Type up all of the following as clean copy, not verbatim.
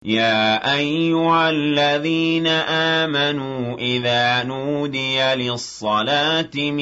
يا أيها الذين آمنوا إذا نودي للصلاة من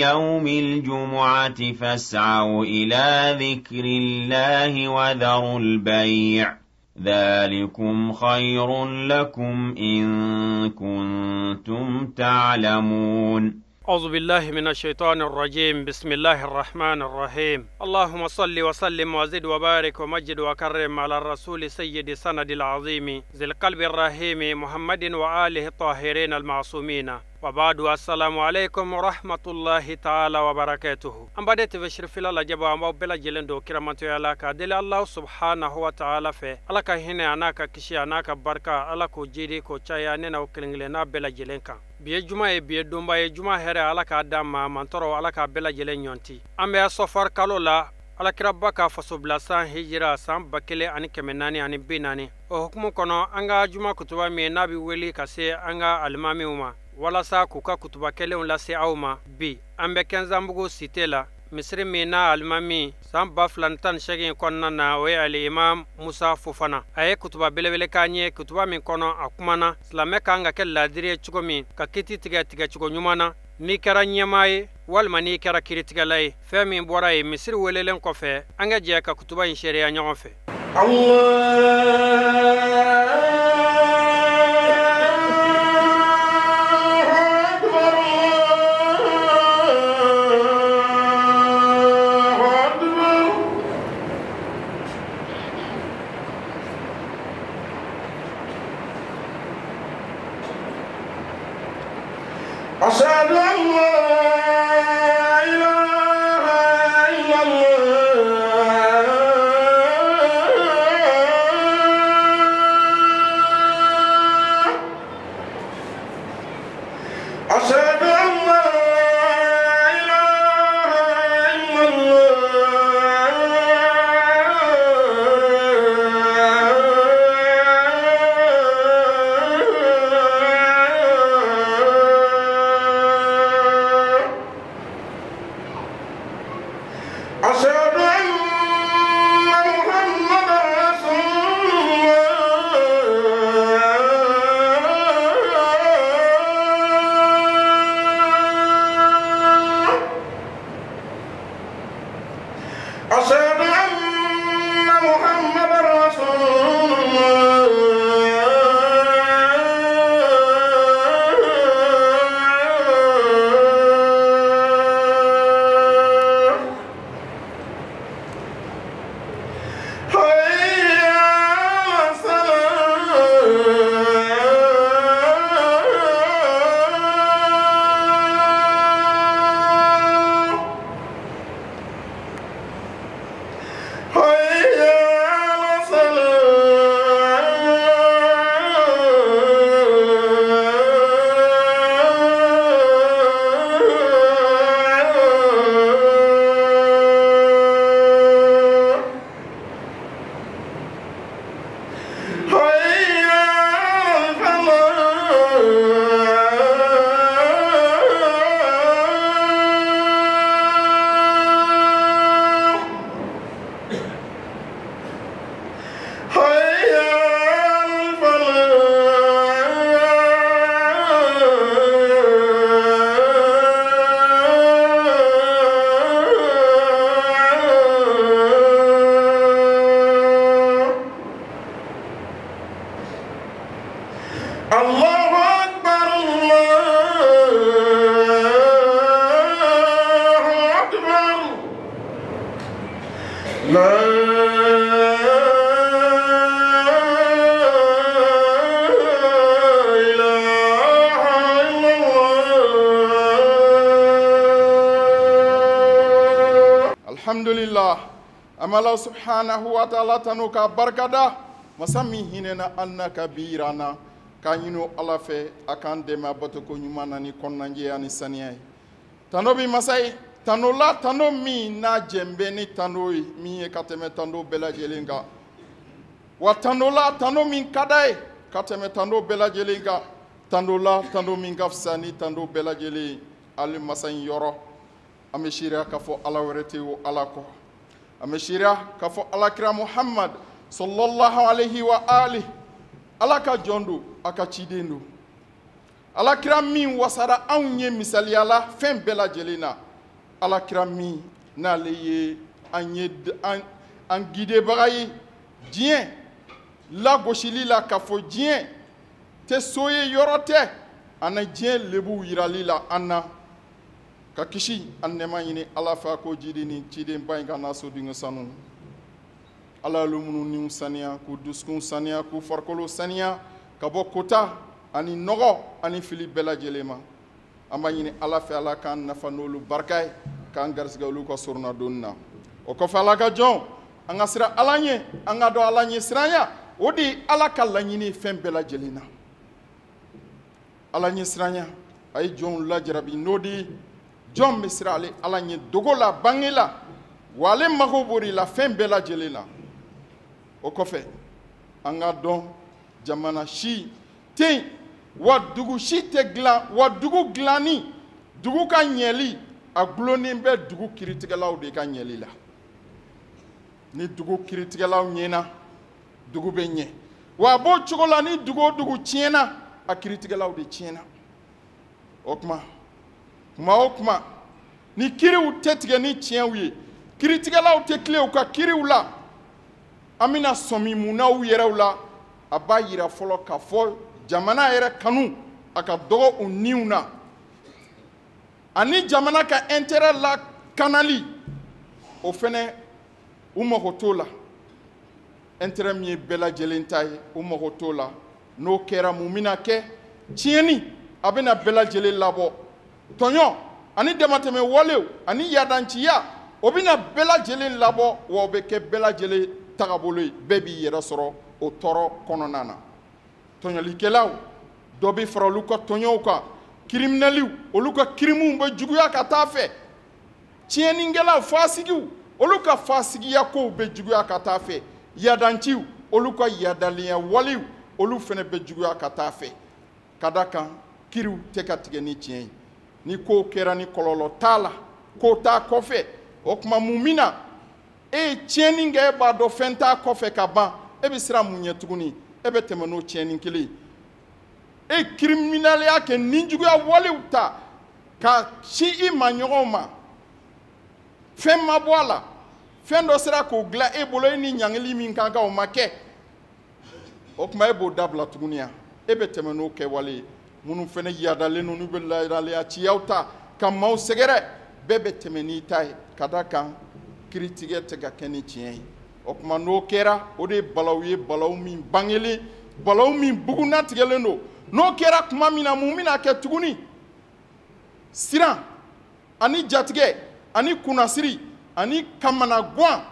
يوم الجمعة فاسعوا إلى ذكر الله وذروا البيع ذلكم خير لكم إن كنتم تعلمون. أعوذ بالله من الشيطان الرجيم. بسم الله الرحمن الرحيم. اللهم صل وسلم وزد وبارك ومجد وكرم على الرسول سيد سند العظيم ذي القلب الرحيم محمد وآله الطاهرين المعصومين وبعد. السلام عليكم ورحمة الله تعالى وبركاته. أم بدأت بشرف الله جبا ما بلا جلندو كرامتو يالاك دل الله سبحانه وتعالى في ألاك هنا أناك كشي أناك بركة ألاك جيدي كو چايا نينا وكلنجلنا بلا جلنكا biye juma e biye dumba e juma here alaka adama mantoro alaka bela jele nyonti ambe safar kalola alakira baka fasoblasan hijira sam bakele ani kemenani ani binani o hukumu kono anga juma kutuba mi nabi weli kase anga almami uma wala sa kuka kutuba kele on lase awma bi ambe kenzambugo sitela misri mina almami sam baflantan shagin konna na we ali imam Musa Fofana aye kutuba belebele kanye kutuba min kono akumana islame kanga ke ladire chugomi ka kiti tiga chugo nyumana ni kara nyamaye walma ni kara kiritiga lay femi bora e misri welelen ko fe anga je ka kutuba in sharia nyon fe أشهد أن لا إله إلا الله أشهد أن لا إله إلا أشهد أن محمدا رسول الله أشهد أن محمدا رسول الله أكبر الله أكبر لا إله إلا الله. الحمد لله أما الله سبحانه وتعالى تنوكا بركدا مسامي هنا أن كبيرنا kanyino ala fe akan dema botoko nyumana ni konnanje ani saniya tano bi masai tano la tano mi na jembe ni tano mi e kateme tano bela jelinga wa tano la tano min kadai kateme tano bela jelinga tano la tano min gafsani tano bela jeli ali masai yoro ameshira kafo ala werete wo ala ko ameshira kafo ala kira Muhammad sallallahu alaihi wa alihi ala ka jɔn don a ka ciden don alakira min wasara anw ye misaliyala fɛn bɛɛ lajɛlen na alakira min n'ale ye an gidebaga ye diɲɛ lagosili la k'a fɔ diɲɛ tɛ so ye yɔrɔ tɛ ana diɲɛ lebu yirali la an na ka kisi an nɛma ɲini ala fɛ ko jidi ni ciden ba in ka n'a sodenw sanu ala y'olu minnu niw saniya k'u dusukun saniya k'u farikolo saniya ka bɔ kota ani nɔgɔ ani fili bɛɛ lajɛlen ma an b'a ɲini ala fɛ ala k'an nafa n'olu barika ye k'an garisɛgɛ olu ka sorona donni na o kɔfɛ ala ka jɔn an ka sira ala ɲɛ an ka dɔn ala ɲɛ siranya o de ye ala ka laɲini fɛn bɛɛ lajɛlen na ala ɲɛ siranya a ye jɔnw lajarabi n'o de jɔn bɛ sira ale ala ɲɛ dogo la bange la wa ale mago b'o de la fɛn bɛɛ lajɛlen na o kɔfɛ an ka dɔn jamana si tɛ yen wa dugu si tɛ dilan wa dugu dilanni dugu ka ɲɛli a gulonnen bɛ dugu kiritigɛlaw de ka ɲɛli la ni dugu kiritigɛlaw ɲɛna dugu bɛ ɲɛ wa a b'o cogo la ni dugu o dugu tiɲɛna a kiritigɛlaw de tiɲɛna o kuma o kuma ni kiriw tɛ tigɛ ni tiɲɛw ye kiritigɛlaw tɛ tile u ka kiriw la an bɛna sɔmi munnaw yɛrɛw la a b'a yira fɔlɔ k'a fɔ jamana yɛrɛ kanu a ka dɔgɔ u niw na ani jamana ka intérêt la kanali o fɛnɛ u mago t'o la intérêt min ye bɛɛ lajɛlen ta ye u mago t'o la n'o kɛra mun bɛna kɛ tiɲɛni a bɛna bɛɛ lajɛlen labɔ tɔɲɔ ani damatɛmɛ walew ani yadanciya o bɛna bɛɛ lajɛlen labɔ wa o bɛ kɛ bɛɛ lajɛlen tagabolo ye bɛɛ b'i yɛrɛ sɔrɔ o tɔɔrɔ kɔnɔna na tɔɲɔlikɛlaw dɔ bɛ fara olu ka tɔɲɔw kan kiriminaliw olu ka kirimuw bɛ juguya ka taa fɛ tiɲɛnikɛlaw fasigiw olu ka fasigiya kow bɛ juguya ka taa fɛ yadanciw olu ka yadalenya walew olu fana bɛ juguya ka taa fɛ ka da kan kiriw tɛ ka tigɛ ni tiɲɛ ye ni kow kɛra ni kɔlɔlɔ t'a la ko t'a kɔfɛ o tuma mun bɛ na e ye tiɲɛni kɛ e b'a dɔn fɛn t'a kɔfɛ ka ban e bɛ siran mun ɲɛ tuguni e bɛ tɛmɛ n'o tiɲɛni kelen ye e kiriminaliya kɛ ninjuguya walew ta ka si i ma ɲɔgɔnw ma fɛn ma bɔ a la fɛn dɔ sera k'o dilan e bolo e ni ɲaŋili min kan ka o ma kɛ o tuma e b'o dabila tuguni yan e bɛ tɛmɛ n'o kɛwale ye minnu fana yadalen n'u bɛ laadaleya ciyaw ta ka maaw sɛgɛrɛ bɛɛ bɛ tɛmɛ n'i ta ye ka da kan kiritigɛ tɛ ka kɛ ni tiɲɛ ye o tuma n'o kɛra o de ye balaw ye balaw min bangelen balaw min bugunnatigɛlen don n'o kɛra tuma min na mun bɛna kɛ tuguni siran ani jatigɛ ani kunnasiri ani kamanagan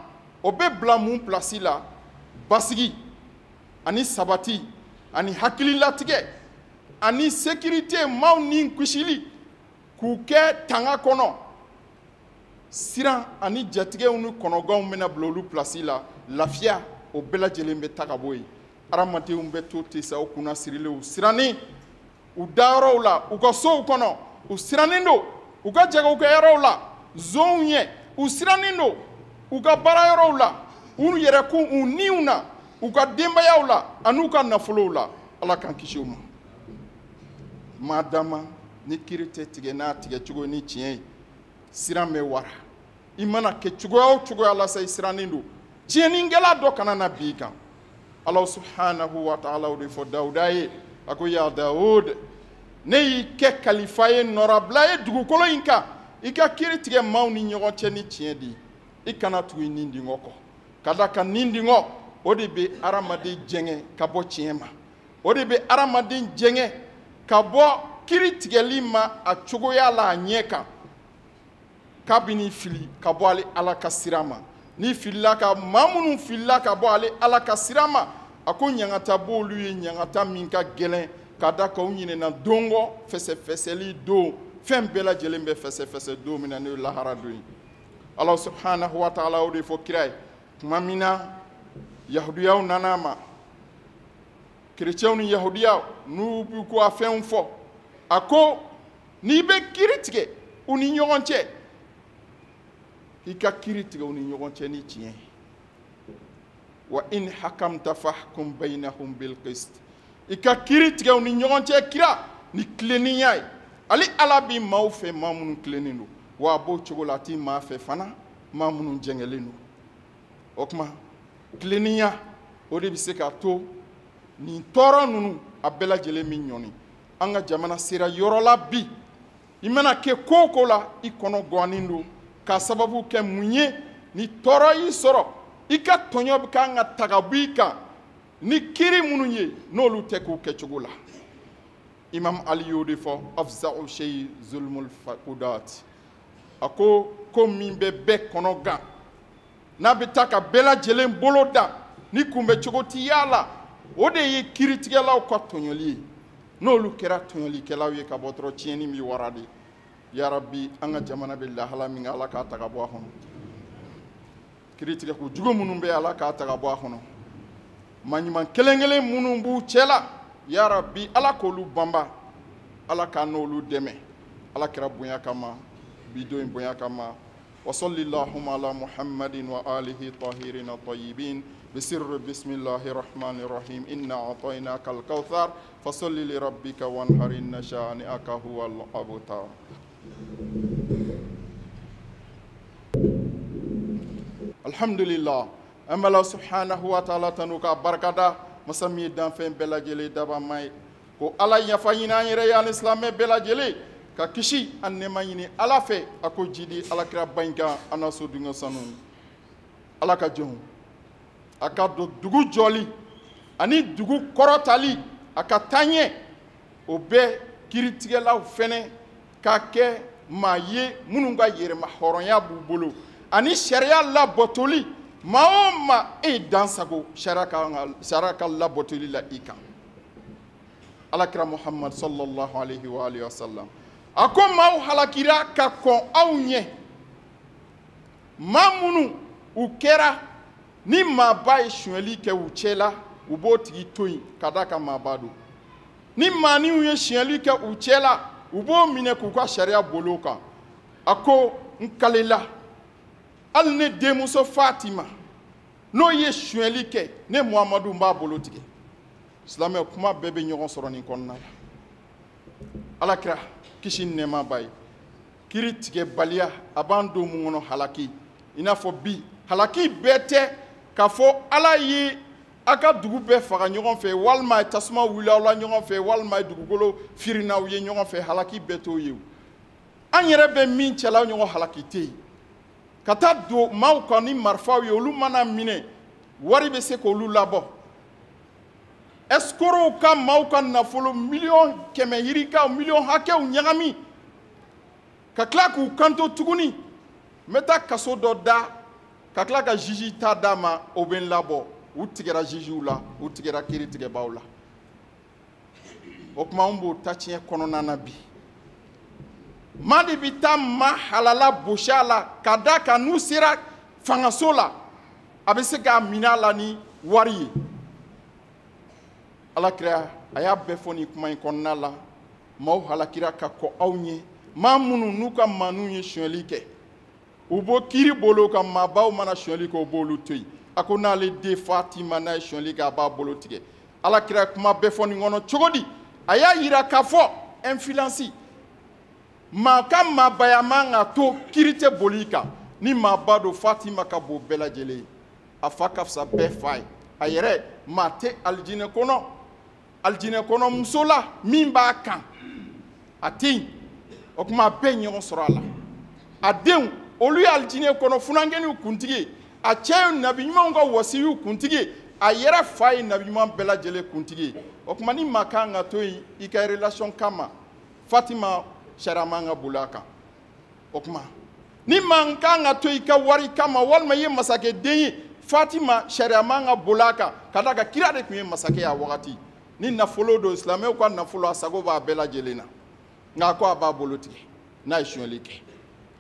o bɛ bila mun pilasi la basigi ani sabati ani hakililatigɛ ani sécurité maaw ni kusili k'u kɛ tanga kɔnɔ siran ani jatigɛw ni kɔnɔganw bɛna bila olu pilasi la lafiya o bɛɛ lajɛlen bɛ ta ka bɔ yen adamadenw bɛ to ten sa u kunna sirilen u sirannen u dayɔrɔw la u ka sow kɔnɔ u sirannen don u ka jagokɛyɔrɔw la zonw ɲɛ u sirannen don u ka baarayɔrɔw la u yɛrɛkun u niw na u ka denbayaw la ani u ka nafolow la ala k'an kisi o ma madama ni kiri tɛ tigɛ n'a tigɛ cogo ni tiɲɛ ye siran bɛ wara i mana kɛ cogoya o cogoya la sa i sirannen don tiɲɛnikɛla dɔ kana na bi i kan ala subhanahu wa ta'ala o de fɔ dawuda ye a ko ya dawud ne y'i kɛ kalifa ye nɔrabila ye dugukolo in kan i ka kiri tigɛ maaw ni ɲɔgɔn cɛ ni tiɲɛ di i kana tugu i nin dingɔ kɔ ka da kan nin dingɔ o de bɛ adamaden jɛngɛ ka bɔ tiɲɛ ma o de bɛ adamaden jɛngɛ ka bɔ kiri tigɛli ma a cogoya la a ɲɛ kan kabini fili ka bɔ ale ala ka sira ma ni filila ka maa minnu filila ka bɔ ale ala ka sira ma a ko ɲaŋata b'olu ye ɲaŋata min ka gɛlɛn ka da k'aw ɲinɛna don kɔ fɛsɛfɛsɛli don fɛn bɛɛ lajɛlen bɛ fɛsɛfɛsɛ don min na n'o ye lahara don ye ala subhanahu wa ta'ala o de fɔ kira ye tuma min na yahudiyaw nana a ma kerecɛnw ni yahudiyaw n'u b'u ko a fɛnw fɔ a ko n'i bɛ kiri tigɛ u ni ɲɔgɔn cɛ i ka kiri tigɛ u ni ɲɔgɔn cɛ ni tiɲɛ ye wa in hakamta fahkum bainahum bil qist i ka kiri tigɛ u ni ɲɔgɔn cɛ kira ni tileninya ye ale ala bi maaw fɛ maa minnu tilennen don wa a b'o cogo la a ti maa fɛ fana maa minnu jɛngɛlen don o tuma tileninya o de bɛ se k'a to nin tɔɔrɔ ninnu a bɛɛ lajɛlen min ɲɔni an ka jamana sera yɔrɔ la bi i mana kɛ ko o ko la i kɔnɔ gannen don k'a sababu kɛ mun ye ni tɔɔrɔ y'i sɔrɔ i ka tɔɲɔ bɛ kan ka ta ka bɔ i kan ni kiri minnu ye n'olu tɛ k'u kɛcogo la imam ali y'o de fɔ afza'u shay zulmul faqudat a ko min bɛ bɛɛ kɔnɔ gan n'a bɛ taa ka bɛɛ lajɛlen bolo da ni kunbɛcogo tɛ y'a la o de ye kiritigɛlaw ka tɔɲɔli ye n'olu kɛra tɔɲɔlikɛlaw ye ka bɔ dɔrɔn tiɲɛni bɛ wara de ya rabbi an ka jamana bɛ lahala min ala k'a ta ka bɔ a kɔnɔ kiritigɛ ko jugu minnu bɛ ala k'a ta ka bɔ a kɔnɔ maɲuman kelen kelen minnu b'u cɛ la ya rabbi ala k'olu banba ala k'a n'olu dɛmɛ ala kɛra bonya kama bidon in bonya kama wa sallallahu ala muhammadin wa alihi tahirin tayyibin بسر بسم الله الرحمن الرحيم إنا أعطيناك الكوثر فصل لربك وانحر إن شانئك هو الأبتر الحمد لله أما الله سبحانه وتعالى تنوكا بركة مسمي دانفين بلا جلي دابا ماي ko ala yafa ɲina yɛrɛ ye alisilame bɛɛ lajɛlen ka kisi an nɛma ɲini ala fɛ a ko jidi alakira ba in kan an na so dunga sanu ala ka jɔnw a ka don dugu jɔli ani dugu kɔrɔtali a ka taaɲɛ o bɛɛ kiritigɛlaw fɛnɛ ka kɛ maa ye minnu ka yɛrɛma hɔrɔnya b'u bolo ani sariya labɔtoli maa o maa e dansago sariya ka labɔtoli la i kan alakira muhammad sallallahu alaihi wa alihi wa sallam a ko maaw halakira ka kɔn aw ɲɛ maa minnu u kɛra ni maaba ye suɲɛli kɛ u cɛ la u b'o tigi to yen ka da ka maaba don ni maaniw ye suɲɛli kɛ u cɛ la u b'o minɛ k'u ka sariya bolo kan a ko n kalela hali ne denmuso fatima n'o ye suɲɛli kɛ ne muhamadu n b'a bolo tigɛ silamɛ kuma bɛɛ bɛ ɲɔgɔn sɔrɔ nin kɔnɔna la alakira kisi ni nɛɛma b'a ye kiri tigɛbaliya a b'an don mun kɔnɔ halaki i n'a fɔ bi halaki bɛɛ tɛ k'a fɔ ala ye a ka dugu bɛɛ faga ɲɔgɔn fɛ walima a ye tasuma wuli aw la ɲɔgɔn fɛ walima a ye dugukolo firina aw ye ɲɔgɔn fɛ halaki bɛɛ t'o ye an yɛrɛ bɛ min cɛla ɲɔgɔn halaki tɛ yen ka taa don maaw kan ni marifaw ye olu mana minɛ wari bɛ se k'olu labɔ ɛsikorow ka maaw ka nafolo miliyɔn kɛmɛ yirikaw miliyɔn hakɛw ɲagami ka tila k'u kanto tuguni n bɛ taa kaso dɔ da ka tila ka juge ta d'a ma o bɛ n labɔ u tigɛra jugew la u tigɛra kiiritigɛbaw la o tuma anw b'o ta tiɲɛ kɔnɔna na bi maa de bɛ taa maa halala bosi a la ka da kan n'u sera fangaso la a bɛ se k'a minɛ a la ni wari ye alakira a y'a bɛɛ fɔ nin kuma in kɔnɔna la maaw halakira ka kɔ aw ɲɛ maa minnu n'u ka maaniw ye suɲɛli kɛ u b'o kiiri bolo ka maabaw mana suɲɛli kɛ o b'olu to yen a ko n'ale den fatima n'a ye suɲɛli kɛ a b'a bolo tigɛ alakira ye kuma bɛɛ fɔ nin kɔnɔ cogo di a y'a yira k'a fɔ influence maa ka maabaya man ka to kiiri tɛ boli i kan ni maaba don fatima ka bon bɛɛ lajɛlen ye a fa ka fisa bɛɛ fa ye a yɛrɛ maa tɛ alijinɛ kɔnɔ muso la min b'a kan a tɛ yen o tuma a bɛɛ ɲɔgɔn sɔrɔ a la a denw olu ye alijinɛ kɔnɔ funankɛniw kuntigi ye a cɛ ye nabi ɲumanw ka wasiyiw kuntigi ye a yɛrɛ fa ye nabi ɲuman bɛɛ lajɛlen kuntigi ye o tuma ni maa kan ka to yen i ka relation kama fatima sariya man ka boli a kan o tuma ni maa kan ka to i ka wari kama walima i ye masakɛden ye fatima sariya man ka boli a kan ka d'a kan kira de tun ye masakɛ ye a wagati ni nafolo don silamɛw ka nafolo a sago b'a bɛɛ lajɛlen na nka a ko a b'a bolo tigɛ n'a ye suɲɛli kɛ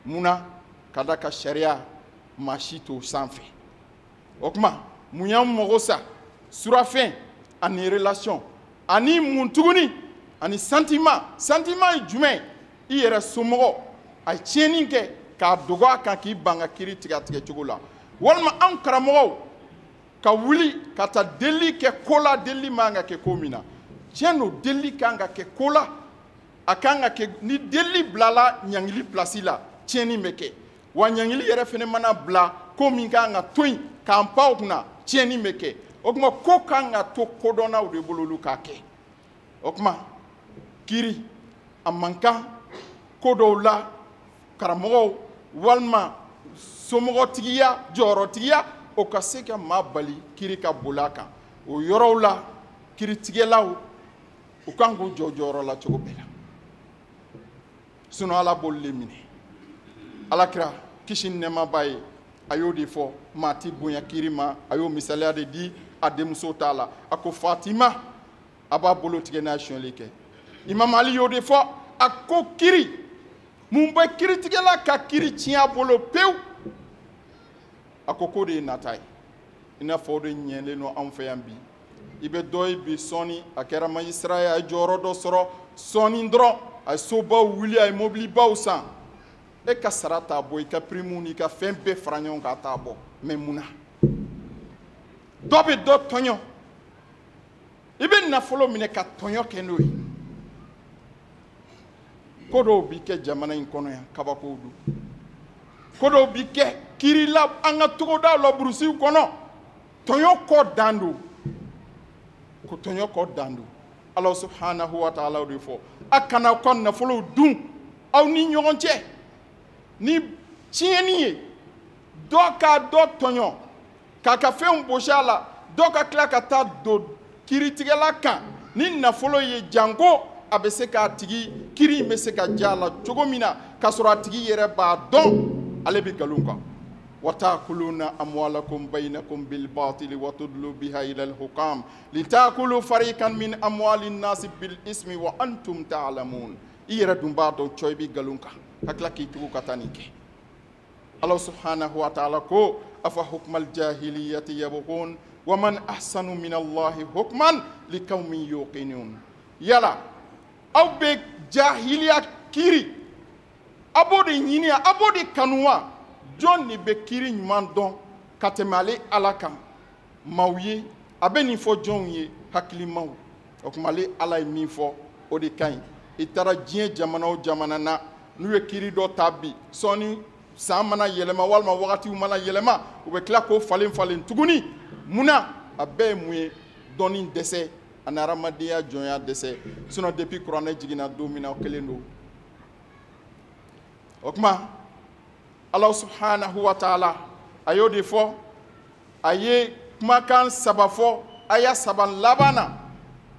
munna ka d'a kan sariya maa si t'o sanfɛ o tuma mun y'an mago sa surafɛn ani relation ani mun tuguni ani sentiment ye jumɛn i yɛrɛ somɔgɔ a ye tiɲɛni kɛ k'a dogo a kan k'i ban ka kiiri tigɛ cogo la walima an karamɔgɔw ka wuli ka taa delili kɛ ko la delili man ka kɛ ko min na tiɲɛ no deli kan ka kɛ ko la a kan ka kɛ ni deli bilala ɲangili place la tiɲɛni bɛ kɛ wa ɲangili yɛrɛ fana mana bila ko min kan ka to yen k'an pan o kunna tiɲɛni bɛ kɛ o tuma ko kan ka to kodɔnnaw de bolo olu k'a kɛ o tuma kiri a man kan ko dɔw la karamɔgɔw walima somɔgɔtigiya jɔyɔrɔtigiya o ka se ka maa bali kiri ka boli a kan o yɔrɔw la kiritigɛlaw u kan k'u jɔ jɔyɔrɔ la cogo bɛɛ la sinon ala b'olu le minɛ alakira kisi ni nɛɛma b'a ye a y'o de fɔ maa ti bonya kiri ma a y'o misaliya de di a denmuso t'a la a ko fatima a b'a bolo tigɛ n'a sonyɛli kɛ imam ali y'o de fɔ a ko kiri mun bɛ kiritigɛla ka kiri tiɲɛ a bolo pewu a ko k'o de ye nata ye i n'a fɔ o de ɲɛlen don anw fɛ yan bi i bɛ dɔ ye bi sɔɔni a kɛra magistrat ye a ye jɔyɔrɔ dɔ sɔrɔ sɔɔni dɔrɔn a ye sobaw wuli a ye mobilibaw san e ka sara t'a bɔ i ka prime n'i ka fɛn bɛɛ fara ɲɔgɔn kan a t'a bɔ mais mun na dɔ bɛ dɔ tɔɲɔ i bɛ nafolo minɛ ka tɔɲɔ kɛ n'o ye ko dɔw bi kɛ jamana in kɔnɔ yan kabakow don ko dɔw bi kɛ kirila an ka togodaw la burusiw kɔnɔ tɔɲɔ kɔ dan don ko tɔɲɔ kɔ dan don ala subhanahu wa ta'ala de fɔ a kana aw ka nafolow dun aw ni ɲɔgɔn cɛ ni tiɲɛni ye dɔ ka dɔ tɔɲɔ k'a ka fɛnw bosi a la dɔ ka tila ka taa don kiritigɛla kan ni nafolo ye janko a bɛ se k'a tigi kiri bɛ se ka ja a la cogo min na k'a sɔrɔ a tigi yɛrɛ b'a dɔn ale bɛ nkalon kan وتأكلون أموالكم بينكم بالباطل وتدلوا بها إلى الحكام لتأكلوا فريقا من أموال الناس بالإثم وأنتم تعلمون إيرا دمباتو تشويبي غالونكا هكلا كي تقو كتانيكي الله سبحانه وتعالى كو أفحكم الجاهلية يبغون ومن أحسن من الله حكما لقوم يوقنون يلا أو بجاهلية كيري أبو دي نينيا أبو دي كانوا John ni bɛ kiri ɲuman dɔn ka tɛmɛ ale ala kan maaw ye a bɛ nin fɔ jɔnw ye hakilimaw o tuma ale ala ye min fɔ o de ka ɲi i taara diɲɛ jamana o jamana na n'u ye kiri dɔ ta bi sɔɔni san mana yɛlɛma walima wagatiw mana yɛlɛma u bɛ tila k'o falen falen tuguni munna a bɛɛ ye mun ye dɔnni dɛsɛ ani hadamadenya jɔnya dɛsɛ sinon depuis kuranɛ jiginna don min na o kelen don o tuma Allah subhanahu wa ta'ala a y'o de fɔ a ye kumakan saba fɔ a y'a saba laban na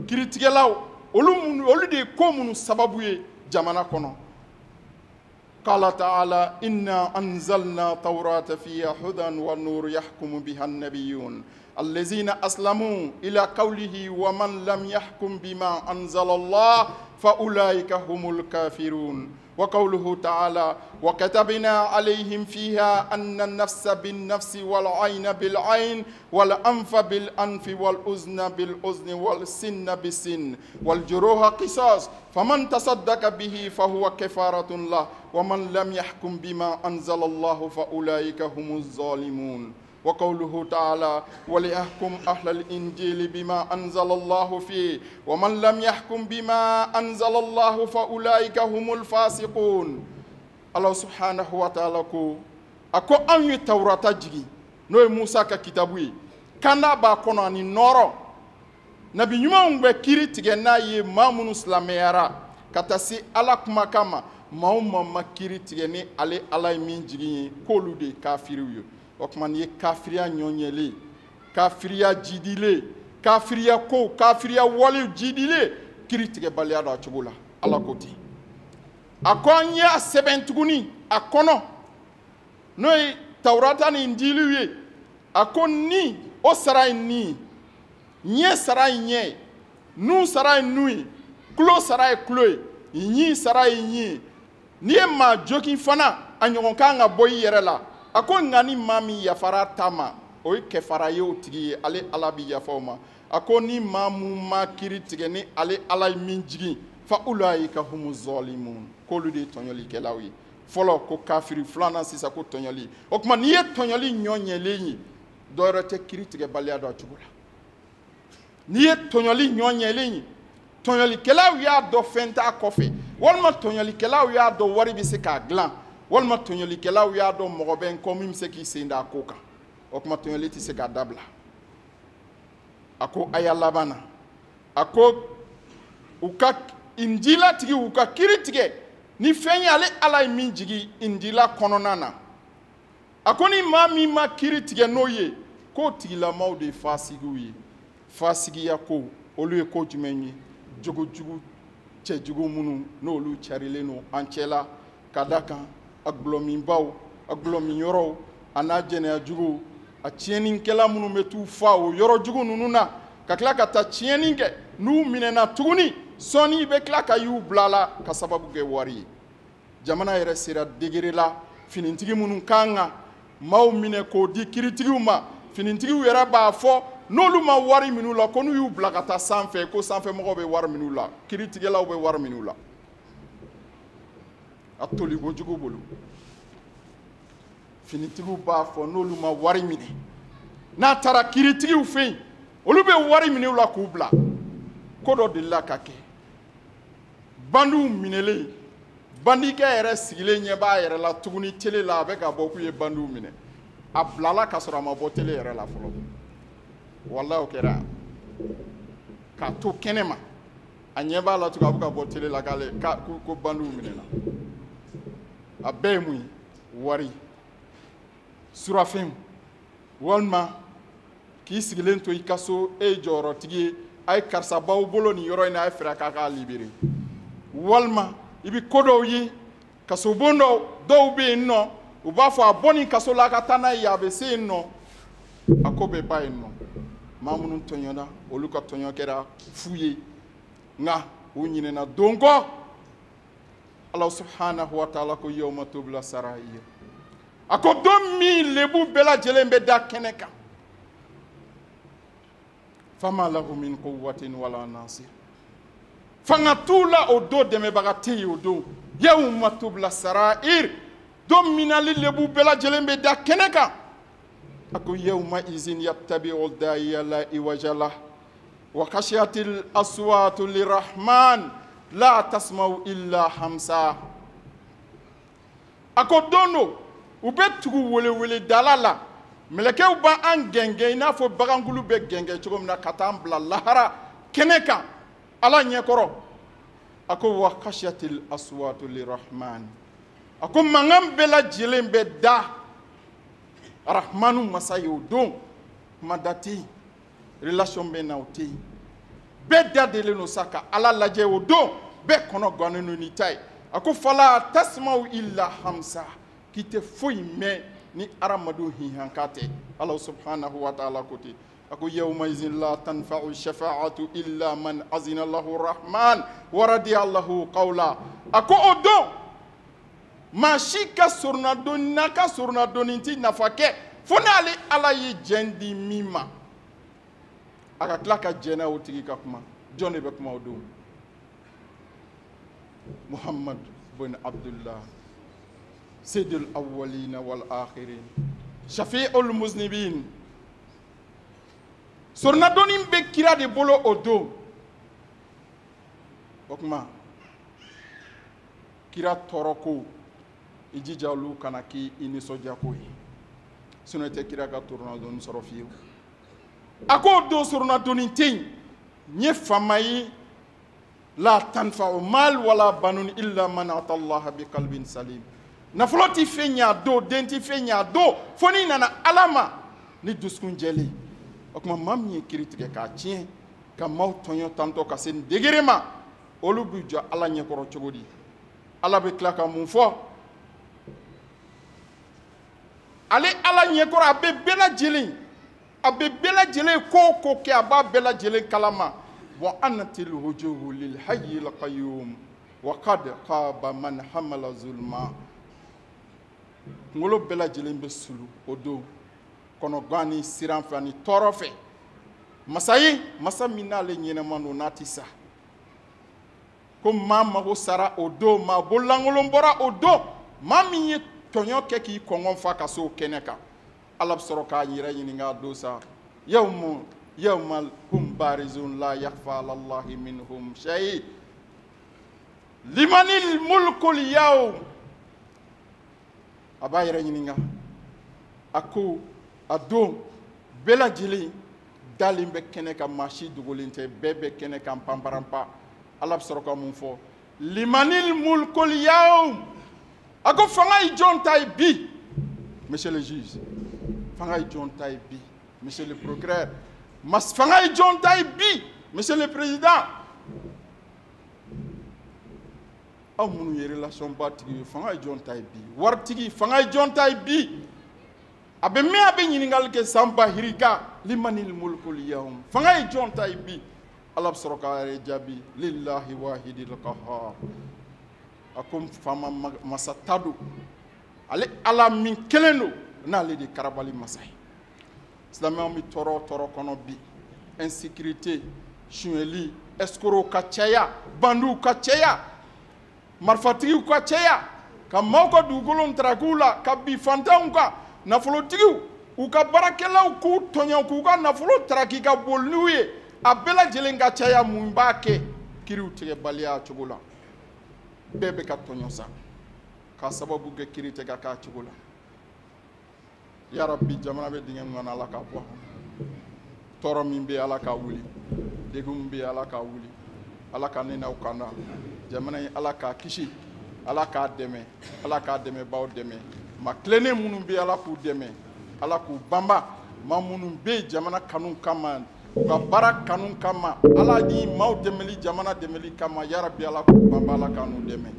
kiritigɛlaw olu de ye ko minnu sababu ye jamana kɔnɔ قال تعالى إنا أنزلنا توراة فيها هدى والنور يحكم بها النبيون الذين أسلموا إلى قوله ومن لم يحكم بما أنزل الله فأولئك هم الكافرون وقوله تعالى وكتبنا عليهم فيها أن النفس بالنفس والعين بالعين والأنف بالأنف والأذن بالأذن والسن بالسن والجروح قصاص فمن تصدق به فهو كفارة له ومن لم يحكم بما أنزل الله فأولئك هم الظالمون وقوله تعالى وليحكم أهل الإنجيل بما أنزل الله فيه ومن لم يحكم بما أنزل الله فأولئك هم الفاسقون الله سبحانه وتعالى أكو أن التوراة جي نوي موسى ككتابوي كان با كونو أني نورو نبي نيوم بكيري تيغنا يي مامون اسلاميارا كتاسي على كما كما ماوما مكيري تيغني علي على مين جيغي كولو دي كافيريو o kuma ni ye kafiriya ɲɔɲɛlen kafiriya jidilen kafiriya ko kafiriya walew jidilen kiri tigɛbaliya don a cogo la ala ko ten a ko an ye a sɛbɛn tuguni a kɔnɔ n'o ye tawurata ni injiliw ye a ko ni o sara ye ni ɲɛ sara ye ɲɛ ye nu sara ye nu ye tulo sara ye tulo ye ɲi sara ye ɲi ye n'i ye maa jokin fana a ɲɔgɔn kan ka bɔ i yɛrɛ la a ko nka ni maa min yafara ta ma o ye kɛfara ye o tigi ye ale ala bi yafa o ma a ko ni maa mun ma kiri tigɛ ni ale ala ye min jigin fa ulaika humu zalimun k'olu de ye tɔɲɔlikɛlaw ye fɔlɔ ko kafiri filanan sisan ko tɔɲɔli o tuma n'i ye tɔɲɔli ɲɔɲɛlen ye dɔ wɛrɛ tɛ kiri tigɛbaliya don a cogo la n'i ye tɔɲɔli ɲɔɲɛlen ye tɔɲɔlikɛlaw y'a dɔn fɛn t'a kɔfɛ walima tɔɲɔlikɛlaw y'a dɔn wari bɛ se k'a dilan walima tɔɲɔlikɛlaw y'a dɔn mɔgɔ bɛ n kɔ min bɛ se k'i sen da a ko kan o tuma tɔɲɔli tɛ se k'a dabila a ko a y'a laban na a ko u ka injila tigi u ka kiri tigɛ ni fɛn ye ale ala ye min jigi injila kɔnɔna na a ko ni maa min ma kiri tigɛ n'o ye k'o tigilamaw de ye fasigiw ye fasigiya ko olu ye ko jumɛn ye jogojugu cɛjugu minnu n'olu carilen don an cɛla ka da kan a gulɔminbaw a gulɔminyɔrɔw a n'a jɛnɛyajuguw a tiɲɛnikɛla minnu bɛ t'u fa o yɔrɔ jugu ninnu na ka tila ka taa tiɲɛni kɛ n'u minɛna tuguni sɔɔni bɛ tila ka y'u bila la ka sababu kɛ wari ye jamana yɛrɛ sera degere la finitigi minnu kan ka maaw minɛ k'o di kiritigiw ma finitigiw yɛrɛ b'a fɔ n'olu ma wari minnu la ko n'u y'u bila ka taa sanfɛ ko sanfɛmɔgɔw bɛ wari minnu la kiritigɛlaw bɛ wari minnu la a toli kojugu bolo finitigiw b'a fɔ n'olu ma wari minɛ n'a taara kiritigiw fɛ yen olu bɛ wari minɛ la k'u bila ko dɔ delila ka kɛ bandiw minɛlen bandikɛ yɛrɛ sigilen ɲɛ b'a yɛrɛ la tuguni tele la a bɛ ka bɔ k'u ye bandiw minɛ a bilala ka sɔrɔ a ma bɔ tele yɛrɛ la fɔlɔ walahi o kɛra k'a to kɛnɛ ma a ɲɛ b'a la tugun a bɛ ka bɔ tele la ko bandiw minɛna a bɛɛ ye mun ye wari surafɛnw walima k'i sigilen to i ka so e ye jɔyɔrɔtigi ye a ye karisa b'aw bolo nin yɔrɔ in na a ye fɛɛrɛ k'a k'a libéré walima i bɛ ko dɔw ye kasobon dɔw bɛ yen nɔ u b'a fɔ a bɔ nin kaso la a ka taa n'a ye a bɛ se yen nɔ a ko bɛɛ ba yen nɔ maa minnu tɔɲɔna olu ka tɔɲɔ kɛra fu ye nka u ɲinɛna don kɔ Ala subhanahu wa ta'ala ko yawma tubla sara'ir a ko don min lebu bɛɛ lajɛlen bɛ da kɛnɛ kan fama lahu min quwwatin wala nasir fanga t'u la o don dɛmɛbaga tɛ yen o don yawma tubla sara'ir don min ale lebu bɛɛ lajɛlen bɛ da kɛnɛ kan a ko yawma izin yattabi'u da'iya la iwaja lah wa khashiyatil aswatu lirrahman la tasma'u illa hamsa a ko don do u bɛ tugu welewele dala la mɛlɛkɛw b'an gɛngɛn i n'a fɔ bagangulu bɛ gɛngɛn cogo min na ka taa an bila lahara kɛnɛ kan ala ɲɛkɔrɔ a ko wa khashiyatil aswatu lirrahman a ko mankan bɛɛ lajɛlen bɛ da arahmanu masa ye o don kumada tɛ yen relation bɛ na o tɛ yen bɛɛ dadelen don sa ka ala lajɛ o don bɛɛ kɔnɔ gannen don ni ta ye a ko fala tasmaw illa hamsa k'i tɛ foyi mɛn ni adamadenw hinhanka tɛ ala subhanahu wa ta'ala ko ten a ko yawma izin la tanfa'u shafa'atu illa man azina lahu rahman wa radiya lahu qawla a ko o don maa si ka soronnadonni n'a ka soronnadonni ti nafa kɛ fo n'ale ala ye jɛn di min ma a ka tila ka jɛn n'a o tigi ka kuma jɔn de bɛ kuma o don muhammad bin abdullah sayyidul awwalina wal akhirin shafi'ul muznibin soronnadonni bɛ kira de bolo o don o kuma kira tɔɔrɔ ko i jija olu kana k'i nisɔndiya ko ye sinon i tɛ kira ka soronnadonni sɔrɔ fiyewu a ko o don soronnadonni tɛ yen n ye faama ye la tanfa'u mal wala banun illa man ata Allah bi qalbin salim nafolo ti fɛn ɲɛ a don den ti fɛn ɲɛ a don fo n'i nana ala ma ni dusukun jɛlen o tuma maa min ye kiri tigɛ k'a tiɲɛ ka maaw tɔɲɔ tantɔ ka se nin degere ma olu bɛ jɔ ala ɲɛkɔrɔ cogo di ala bɛ tila ka mun fɔ ale ala ɲɛkɔrɔ a bɛ bɛɛ lajɛlen ko o ko kɛ a b'a bɛɛ lajɛlen kalama wa anatil wujuhu lil hayyil qayyum wa qad khaba man hamala zulma kunkolo bɛɛ lajɛlen bɛ sulu o don kɔnɔgan ni siran fɛ ani tɔɔrɔ fɛ masa min n'ale ɲɛnɛman don n'a ti sa ko maa mago sara o don maa bololankolon bɔra o don maa min ye tɔɲɔ kɛ k'i kɔngɔn fa ka se o kɛnɛ kan ala bɛ sɔrɔ k'a yɛrɛ ɲininka a don sa yawma يوم هم بارزون لا يخفى على الله منهم شيء لمن الملك اليوم أباي رنينغا أكو أدوم بلا جلي دالين بكنة كماشي دغولين تي بيبي كنة كم بامبرامبا الله بسرقة منفو لمن الملك اليوم أكو فناي جون تاي بي monsieur le juge fangay John tay bi monsieur le procureur mas fangay John tay bi monsieur le président amunu ye relation batigi fangay John tay bi wartigi fangay John tay bi abe me abe nyiningal ke samba hirika limanil mulkul yawm fangay John tay bi Allah soroka re jabi lillahi wahidil qahhar akum fama masatadu ale ala min keleno n'ale de karabali masai silamɛw mi tɔɔrɔ kɔnɔ bi insécurité suɲɛli escroc ka caya bandiw ka caya marifatigiw ka caya ka maaw ka dugukolo ntaraki la ka bi fantanw ka nafolotigiw u ka baarakɛlaw k'u tɔɲɔ k'u ka nafolo taraki ka boli n'u ye a bɛɛ lajɛlen ka caya mun b'a kɛ kiriw tigɛbaliya cogo la bɛɛ bɛ ka tɔɲɔ sa ka sababu kɛ kiri tɛ ka k'a cogo la ya rabbi jamana bɛ dingɛ min kɔnɔ ala k'a bɔ tɔɔrɔ min bɛ ala k'a wuli degun min bɛ ala k'a wuli ala ka ne n'aw kanda jamana in ala k'a kisi ala k'a dɛmɛ baw dɛmɛ ma tilennen minnu bɛ ala k'u dɛmɛ ala k'u banba ma minnu bɛ jamana kanu kama u ka baara kanu kama ala ni maaw dɛmɛli jamana dɛmɛli kama ya rabbi ala k'u banba ala k'anu dɛmɛ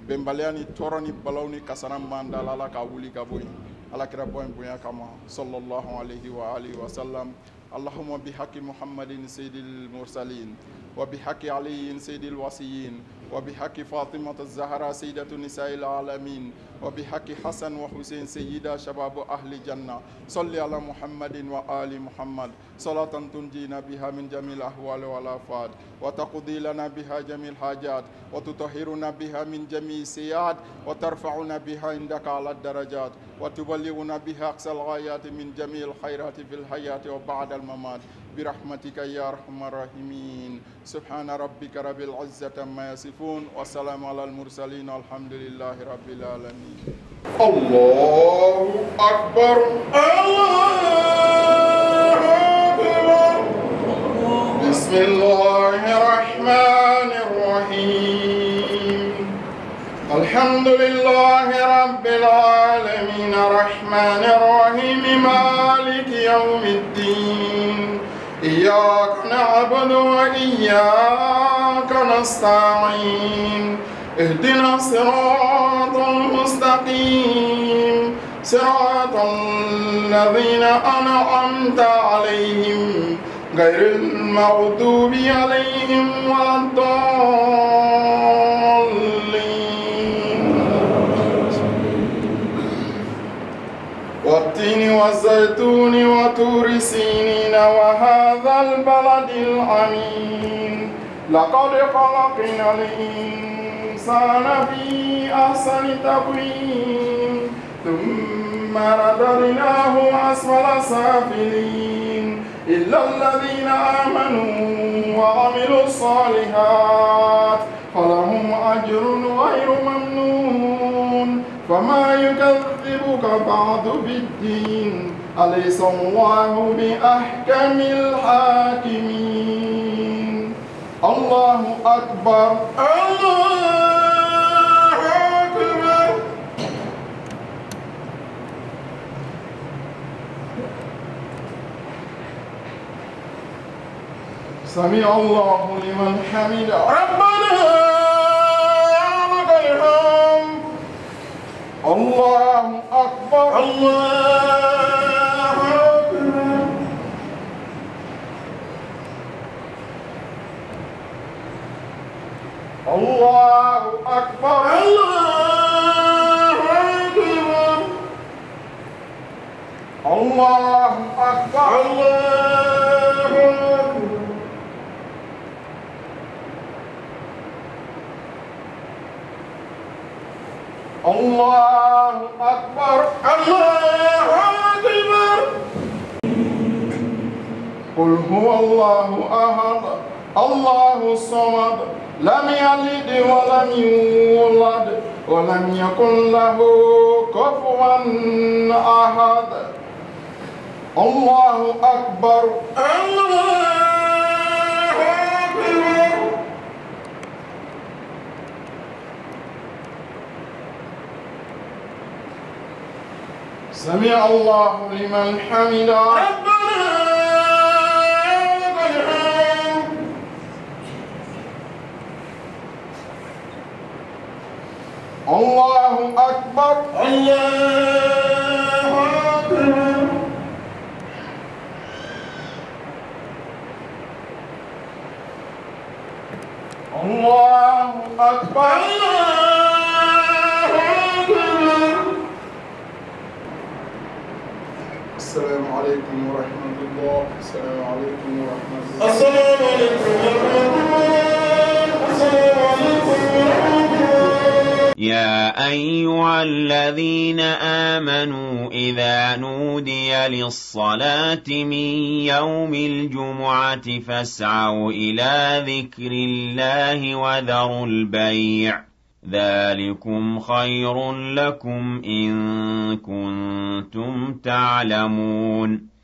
bɛnbaliya ni tɔɔrɔ ni balaw ni kasara man da ala k'a wuli ka bɔ yen ala kira bɔ yen bonya kama sallallahu alaihi wa alihi wa sallam اللهم بحق محمد سيد المرسلين وبحق علي سيد الوصيين وبحق فاطمة الزهراء سيدة نساء العالمين وبحق حسن وحسين سيدا شباب أهل الجنة صل على محمد وآل محمد صلاة تنجينا بها من جميع الأهوال والآفات وتقضي لنا بها جميع الحاجات وتطهرنا بها من جميع السيئات وترفعنا بها عندك على الدرجات وتبلغنا بها أقصى الغايات من جميع الخيرات في الحياة وبعد الممات برحمتك يا أرحم الراحمين سبحان ربك رب العزة ما يصفون والسلام على المرسلين الحمد لله رب العالمين الله أكبر الله أكبر بسم الله الرحمن الرحيم الحمد لله رب العالمين الرحمن الرحيم مالك يوم الدين إياك نعبد وإياك نستعين اهدنا الصراط المستقيم صراط الذين أنعمت عليهم غير المغضوب عليهم ولا الضالين والتين والزيتون وطور سينين وهذا البلد الأمين لقد خلقنا الإنسان في أحسن تقويم ثم رددناه أسفل سافلين إلا الذين آمنوا وعملوا الصالحات فلهم أجر غير ممنون فما يكذبك بعد بالدين أليس الله بأحكم الحاكمين الله أكبر الله أكبر سمع الله لمن حمد ربنا لك الحمد الله أكبر الله أكبر الله أكبر الله أكبر الله أكبر الله أكبر الله أكبر قل هو الله أحد الله الصمد لم يلد ولم يولد ولم يكن له كفوا أحد. الله أكبر. الله أكبر. سمع الله لمن حمده. ربنا لك الحمد. الله أكبر. الله أكبر. الله أكبر. الله أكبر. السلام عليكم ورحمة الله. السلام عليكم ورحمة الله. السلام عليكم ورحمة الله. السلام عليكم ورحمة الله. يا أيها الذين آمنوا إذا نودي للصلاة من يوم الجمعة فاسعوا إلى ذكر الله وذروا البيع ذلكم خير لكم إن كنتم تعلمون.